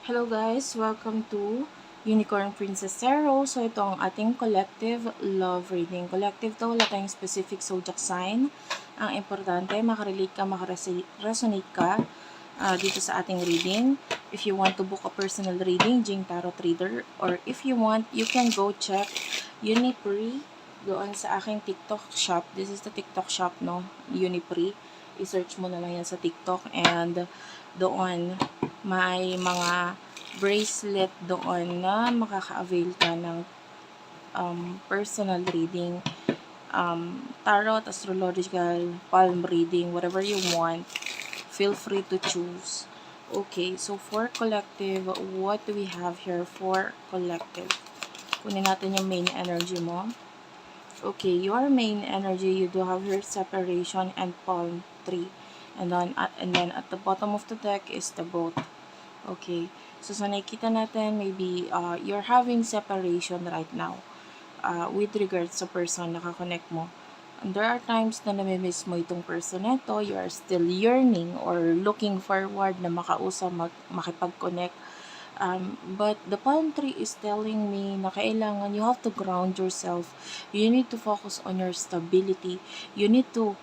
Hello guys! Welcome to Unicorn Princess Tarot. So ito ang ating collective love reading. Collective to, wala tayong specific zodiac sign. Ang importante, makarelate ka, makaresonate ka dito sa ating reading. If you want to book a personal reading, Jing Tarot Reader, or if you want, you can go check Unipree doon sa aking TikTok shop. This is the TikTok shop, no? Unipree. I-search mo na lang yan sa TikTok, and doon may mga bracelet doon na makaka-avail ka ng personal reading, tarot, astrological, palm reading, whatever you want. Feel free to choose. Okay, so for collective, what do we have here for collective? Kunin natin yung main energy mo. Okay, your main energy, you do have your separation and palm tree. And then at the bottom of the deck is the boat. Okay, so sa nakikita natin, maybe you're having separation right now with regards sa person na kakonect mo. And there are times na namimiss mo itong person na ito, you are still yearning or looking forward na makausap, makipag-connect. But the palm tree is telling me na kailangan you have to ground yourself. You need to focus on your stability. You need to,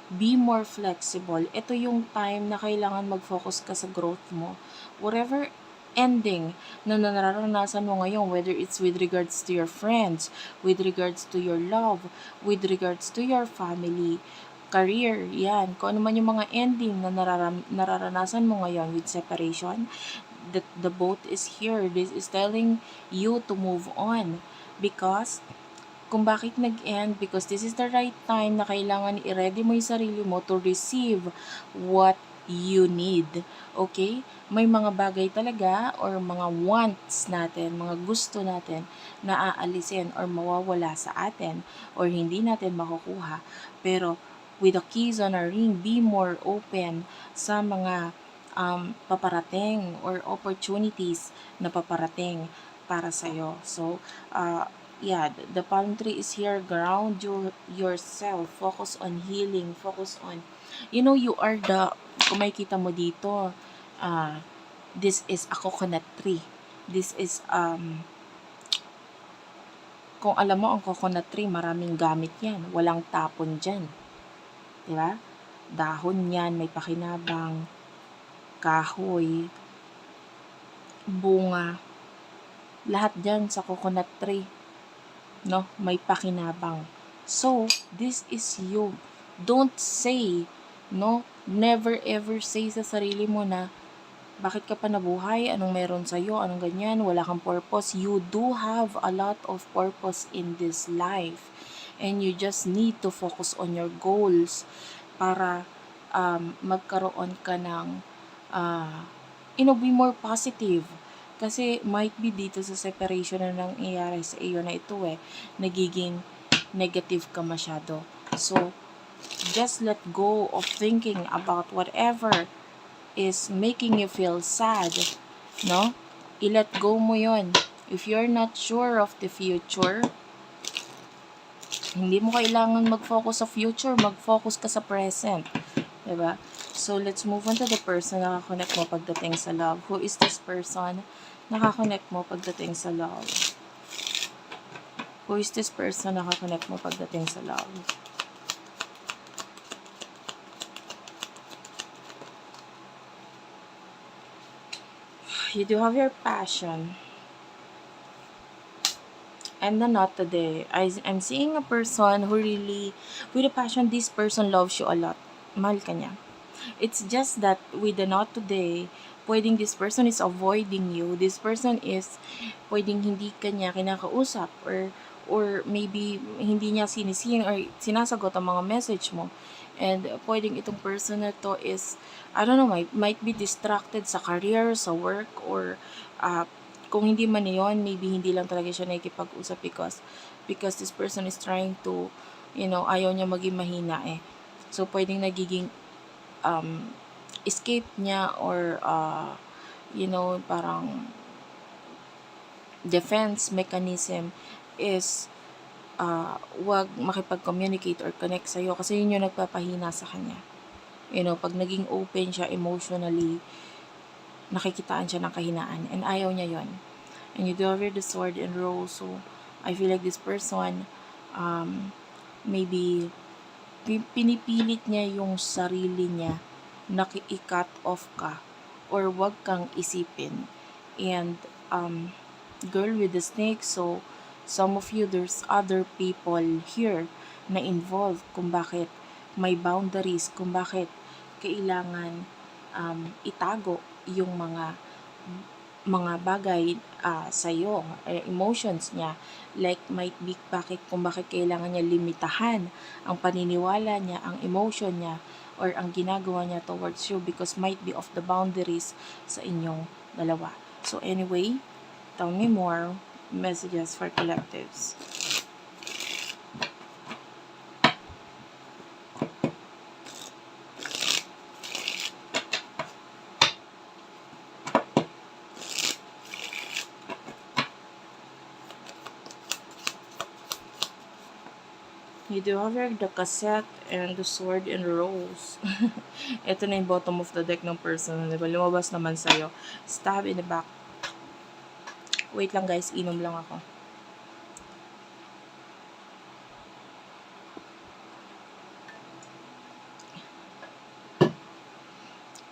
be more flexible. Ito yung time na kailangan mag-focus ka sa growth mo. Whatever ending na nararanasan mo ngayon, whether it's with regards to your friends, with regards to your love, with regards to your family, career, yan. Kung ano man yung mga ending na nararanasan mo ngayon with separation, the boat is here. This is telling you to move on. Because, kung bakit nag-end, because this is the right time na kailangan i-ready mo yung sarili mo to receive what you need. Okay? May mga bagay talaga or mga wants natin, mga gusto natin na aalisin or mawawala sa atin or hindi natin makukuha. Pero with the keys on our ring, be more open sa mga paparating or opportunities na paparating para sa'yo. So, the palm tree is here. Ground yourself. Focus on healing. Focus on, you are kung makikita mo dito, this is a coconut tree. This is, kung alam mo, ang coconut tree, maraming gamit yan. Walang tapon dyan. Diba? Dahon yan, may pakinabang, kahoy, bunga, lahat dyan sa coconut tree, no? May pakinabang. So, this is you. Don't say, no? Never ever say sa sarili mo na, bakit ka pa nabuhay? Anong meron sa'yo? Anong ganyan? Wala kang purpose. You do have a lot of purpose in this life. And you just need to focus on your goals para magkaroon ka ng be more positive. Kasi might be dito sa separation na nangyayari sa iyo na ito nagiging negative ka masyado. So, just let go of thinking about whatever is making you feel sad, no? I-let go mo yon. If you're not sure of the future, hindi mo kailangan mag-focus sa future, mag-focus ka sa present. Diba? So, let's move on to the person na nakakonect mo pagdating sa love. Who is this person na nakakonect mo pagdating sa love? Who is this person na nakakonect mo pagdating sa love? You do have your passion. And the not today. I'm seeing a person who really, with a passion, this person loves you a lot. Mahal ka niya. It's just that with the not today, pwedeng this person is avoiding you. This person is pwedeng hindi ka niya kinakausap or maybe hindi niya sinisin or sinasagot ang mga message mo. And pwedeng itong person na to is, I don't know, might be distracted sa career, sa work, or kung hindi man yun, maybe hindi lang talaga siya nakikipag-usap because this person is trying to, ayaw niya maging mahina So, pwedeng nagiging escape niya or, parang defense mechanism is wag makipag-communicate or connect sa'yo kasi yun yung nagpapahina sa kanya. Pag naging open siya emotionally, nakikitaan siya ng kahinaan and ayaw niya yon. And you do have the sword and rose, so I feel like this person maybe pinipilit niya yung sarili niya na i-cut off ka or wag kang isipin. And girl with the snake, so some of you, there's other people here na involved kung bakit may boundaries, kung bakit kailangan itago yung mga bagay sa'yo, emotions niya, like might be kung bakit kailangan niya limitahan ang paniniwala niya, ang emotion niya, or ang ginagawa niya towards you because might be off the boundaries sa inyong dalawa. So anyway, tell me more messages for collectives. You do have the cassette and the sword and rose. Ito na yung bottom of the deck ng person. Diba? Lumabas naman sa'yo. Stab in the back. Wait lang guys, inom lang ako.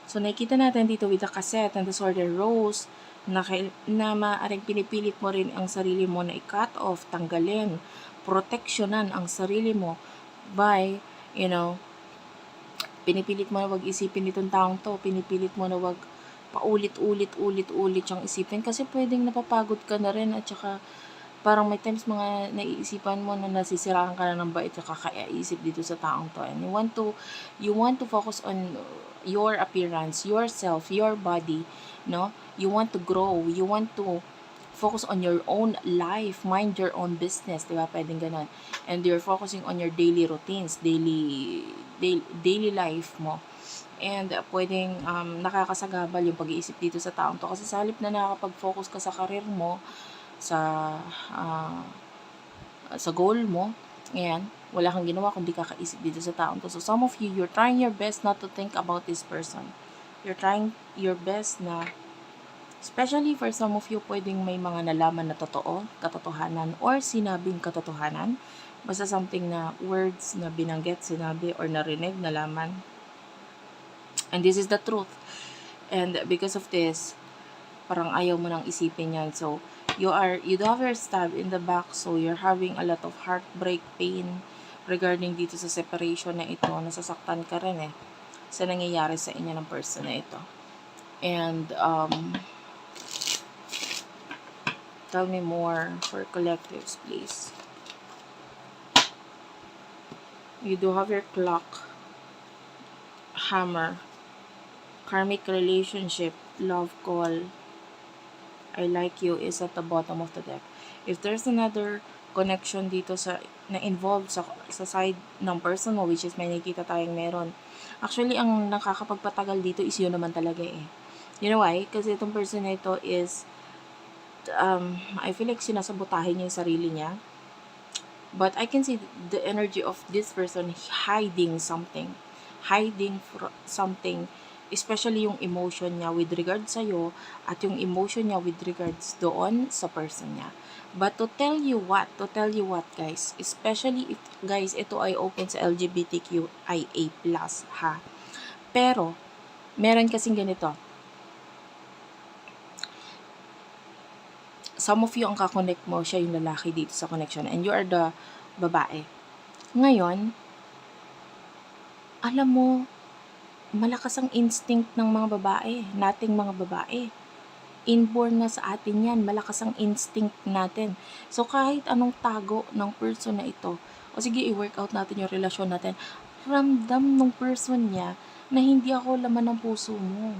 So, nakikita natin dito with the cassette and the sword and rose na maaaring pinipilit mo rin ang sarili mo na i-cut off, tanggalin, proteksyonan ang sarili mo by, pinipilit mo na wag isipin itong taong to, pinipilit mo na wag paulit-ulit siyang isipin kasi pwedeng napapagod ka na rin at saka parang may times mga naiisipan mo na nasisiraan ka na ng bait at kakaisip dito sa taong to, and you want to focus on your appearance, yourself, your body, no? You want to grow, you want to focus on your own life, mind your own business, diba? Pwedeng ganun. And you're focusing on your daily routines, daily life mo. And pwedeng nakakasagabal yung pag-iisip dito sa taong to kasi sa halip na nakakapag-focus ka sa career mo, sa goal mo, ayan, wala kang ginawa kundi kakaisip dito sa taong to. So some of you, you're trying your best not to think about this person. You're trying your best na, especially for some of you, pwedeng may mga nalaman na katotohanan, or sinabing katotohanan. Basta something na words na binanggit, sinabi, or narinig, nalaman. And this is the truth. And because of this, parang ayaw mo nang isipin yan. So, you do have your stab in the back, so you're having a lot of heartbreak, pain, regarding dito sa separation na ito. Nasasaktan ka rin sa nangyayari sa inyo ng person na ito. And, tell me more for collectives, please. You do have your clock, hammer, karmic relationship, love call, I like you is at the bottom of the deck. If there's another connection dito na involved sa side ng person mo, which is may nakikita tayong meron. Actually, ang nakakapagpatagal dito is yun naman talaga You know why? Kasi itong person na ito is, I feel like sinasabotahin niya yung sarili niya. But I can see the energy of this person hiding something. Especially yung emotion niya with regards sa'yo at yung emotion niya with regards doon sa person niya. But to tell you what guys, especially if guys ito ay open sa LGBTQIA+, ha. Pero meron kasing ganito. Some of you ang kakonect mo, siya yung lalaki dito sa connection and you are the babae. Ngayon, alam mo, malakas ang instinct ng mga babae, nating mga babae. Inborn na sa atin yan, malakas ang instinct natin. So kahit anong tago ng person na ito, o sige i-work out natin yung relasyon natin, ramdam ng person niya na hindi ako laman ng puso mo.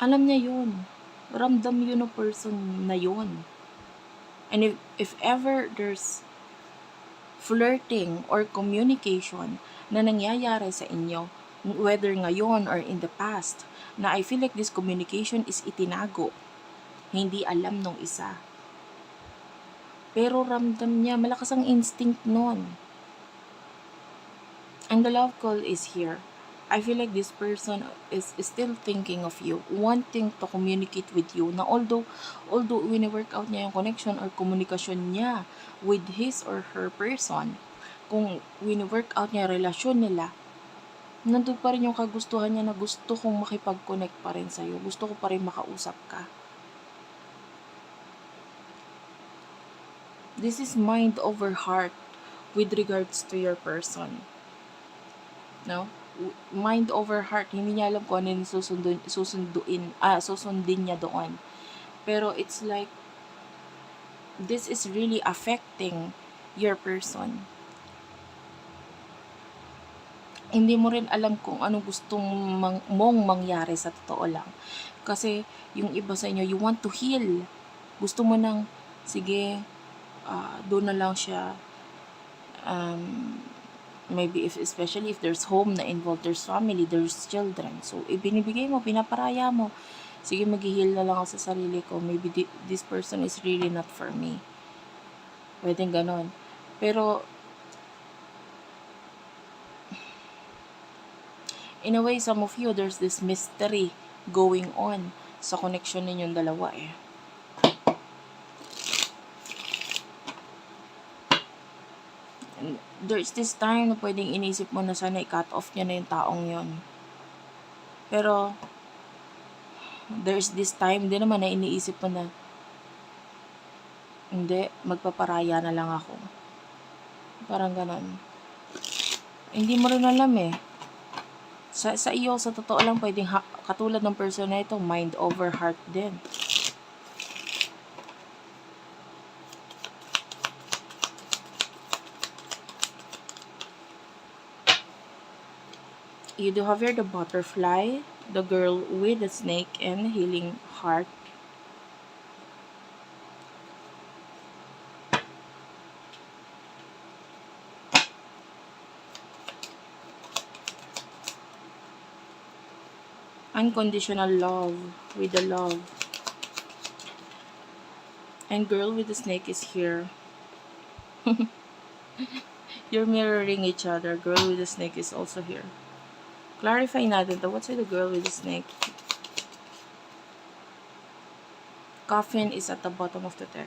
Alam niya yun. Ramdam yun ng person na yun. And if ever there's flirting or communication na nangyayari sa inyo, whether ngayon or in the past, na I feel like this communication is itinago, hindi alam nung isa. Pero ramdam niya, malakas ang instinct nun. And the love call is here. I feel like this person is still thinking of you, wanting to communicate with you. Na although wini-work out niya yung connection or komunikasyon niya with his or her person, kung wini-work out niya yung relasyon nila, nandun pa rin yung kagustuhan niya na gusto kong makipag-connect pa rin sa'yo. Gusto ko pa rin makausap ka. This is mind over heart with regards to your person. No? Mind over heart. Hindi niya alam kung ano yung susundin niya doon. Pero it's like, this is really affecting your person. Hindi mo rin alam kung ano gustong mong mangyari sa totoo lang. Kasi yung iba sa inyo, you want to heal. Gusto mo nang, sige, doon na lang siya. Maybe especially if there's home na involved, there's family, there's children. So, ibinibigay mo, pinaparaya mo. Sige, mag-heal na lang ako sa sarili ko. Maybe this person is really not for me. Pwedeng ganon. Pero, in a way, some of you, there's this mystery going on sa connection ninyong dalawa eh. And there's this time na pwedeng inisip mo na sana i-cut off niya na yung taong yon. Pero, there's this time din naman na iniisip mo na, hindi, magpaparaya na lang ako. Parang ganon. Hindi mo rin alam eh. Sa iyo, sa totoo lang, pwedeng katulad ng person na ito, mind over heart din. You do have here the butterfly, the girl with the snake, and healing heart. Unconditional love with the love. And girl with the snake is here. You're mirroring each other. Girl with the snake is also here. Clarify natin to. What's with the girl with the snake? Coffin is at the bottom of the deck.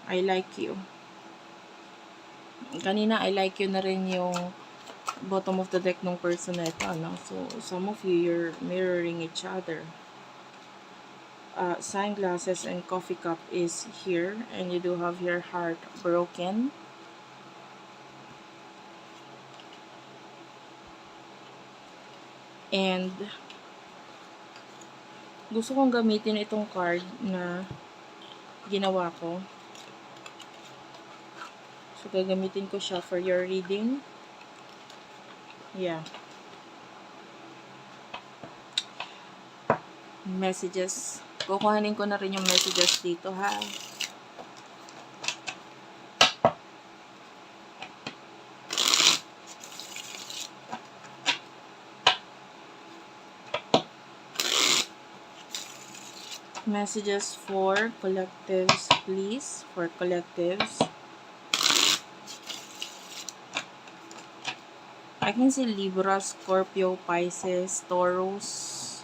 I like you. Kanina, I like you na rin yung bottom of the deck ng person na ito. No? So, some of you, you're mirroring each other. Sunglasses and coffee cup is here. And you do have your heart broken. And gusto kong gamitin itong card na ginawa ko. So, gagamitin ko siya for your reading. Yeah. Messages. Kukuhanin ko na rin yung messages dito, ha? Messages for collectives, please. For collectives. I can see Libra, Scorpio, Pisces, Taurus,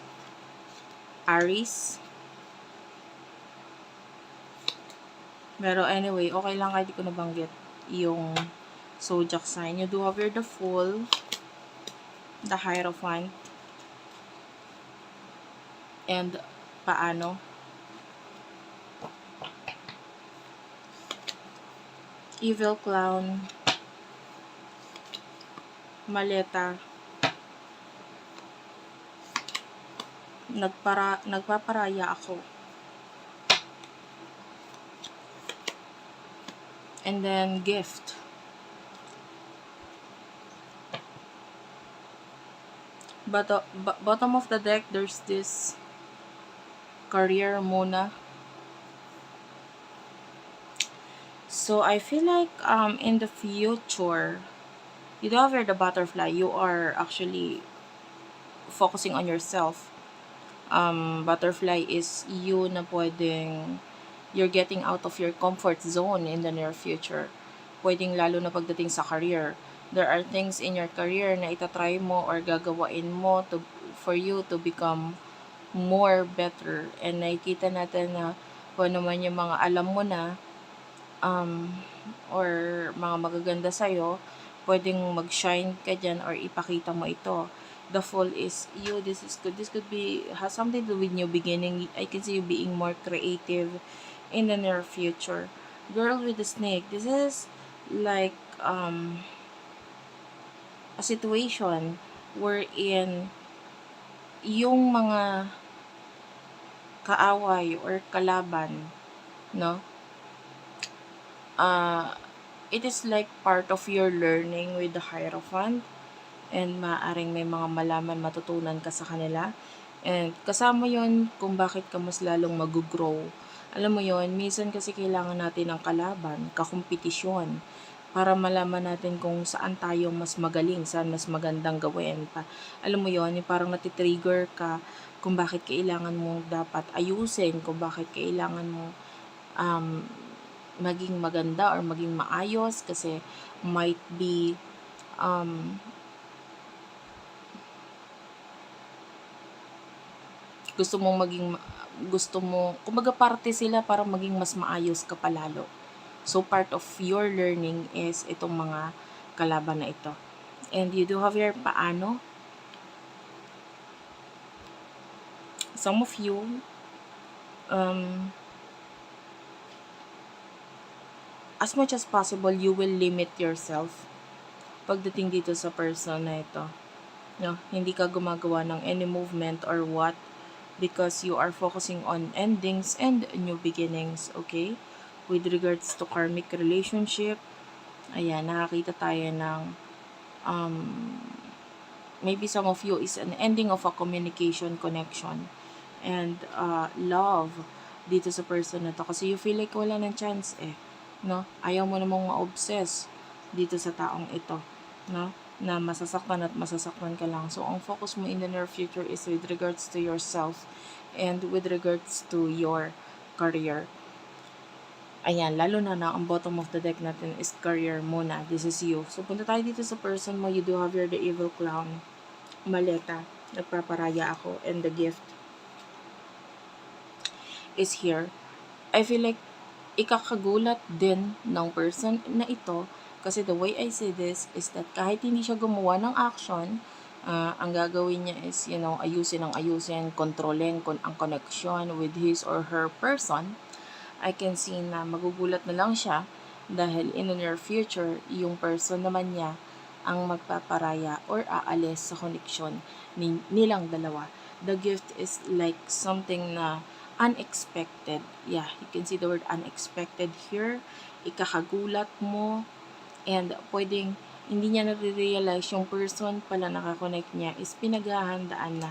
Aries. Pero anyway, okay lang kahit di ko nabanggit yung zodiac sign. You do have here the Fool, the Hierophant, and paano. Evil Clown, Maleta, nagpaparaya ako. And then Gift. But bottom of the deck, there's this career muna. So I feel like in the future, you do have here the butterfly. You are actually focusing on yourself. Butterfly is you na pwedeng you're getting out of your comfort zone in the near future. Pwedeng lalo na pagdating sa career. There are things in your career na itatry mo or gagawain mo for you to become more better. And nakikita natin na kung ano man yung mga alam mo na or mga magaganda sa'yo, pwedeng mag-shine ka dyan or ipakita mo ito. The Fool is you. This is good. This could be has something to do with new beginning. I can see you being more creative in the near future. Girl with the Snake. This is like a situation wherein yung mga kaaway or kalaban, no? It is like part of your learning with the Hierophant, and maaring may mga malaman, matutunan ka sa kanila. And kasama yon kung bakit ka mas lalong mag-grow. Alam mo yon, minsan kasi kailangan natin ng kalaban, kakompetisyon, para malaman natin kung saan tayo mas magaling, saan mas magandang gawin pa. Alam mo yon, yung parang natitrigger ka kung bakit kailangan mo dapat ayusin, kung bakit kailangan mo maging maganda or maging maayos, kasi might be gusto mo, kumbaga parte sila para maging mas maayos ka palalo. So, part of your learning is itong mga kalaban na ito. And you do have your paano. Some of you, as much as possible, you will limit yourself pagdating dito sa person na ito. No, hindi ka gumagawa ng any movement or what, because you are focusing on endings and new beginnings, okay? With regards to karmic relationship, ayan, nakakita tayo ng maybe some of you is an ending of a communication connection and love dito sa person na to, kasi you feel like wala ng chance no? Ayaw mo namang ma-obsess dito sa taong ito, no? Na masasaktan at masasaktan ka lang. So, ang focus mo in the near future is with regards to yourself and with regards to your career. Ayan, lalo na ang bottom of the deck natin is career muna. This is you. So, punta tayo dito sa person mo. You do have your the evil clown. Maleta. Nagpaparaya ako. And the gift is here. I feel like ikakagulat din ng person na ito, kasi the way I say this is that kahit hindi siya gumawa ng action, ang gagawin niya is, ayusin, kontrolin ang connection with his or her person. I can see na magugulat na lang siya dahil in the near future, yung person naman niya ang magpaparaya or aalis sa connection nilang dalawa. The gift is like something na unexpected. Yeah, you can see the word unexpected here. Ikakagulat mo, and pwedeng hindi niya nare-realize yung person pala nakakonect niya is pinaghahandaan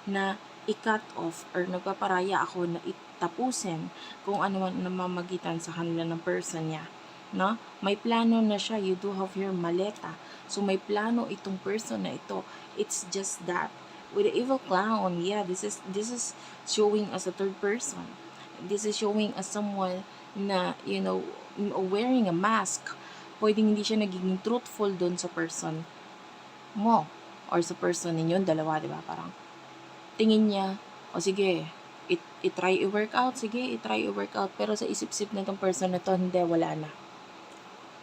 na i-cut off or nagpaparaya ako na itapusin kung ano man namamagitan sa kanila ng person niya. No? May plano na siya. You do have your maleta. So, may plano itong person na ito. It's just that with the evil clown, yeah, this is showing as a third person. This is showing as someone na, wearing a mask. Pwedeng hindi siya nagiging truthful doon sa person mo or sa person ninyong dalawa, di ba? Parang tingin niya, sige, itry i-workout, pero sa isip-isip na itong person na to, hindi, wala na.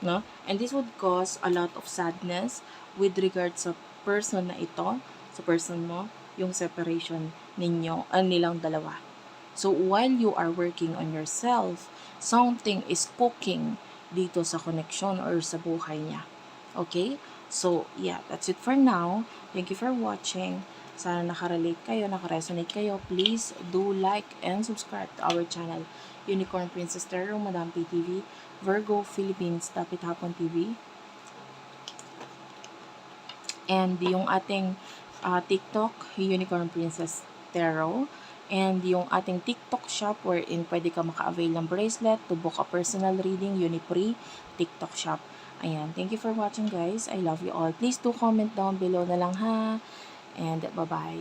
No? And this would cause a lot of sadness with regards sa person na ito, sa person mo, yung separation nilang dalawa. So, while you are working on yourself, something is cooking dito sa connection or sa buhay niya. Okay? So, yeah, that's it for now. Thank you for watching. Sana nakarelate kayo, nakaresonate kayo. Please do like and subscribe to our channel, Unicorn Princess Tarot, Madam PTV, Virgo Philippines, Tapit Hapon TV. And yung ating TikTok, Unicorn Princess Tarot. And yung ating TikTok shop wherein pwede ka maka-avail ng bracelet to book a personal reading, Unipree TikTok shop. Ayan, thank you for watching guys. I love you all. Please do comment down below na lang ha. And bye-bye.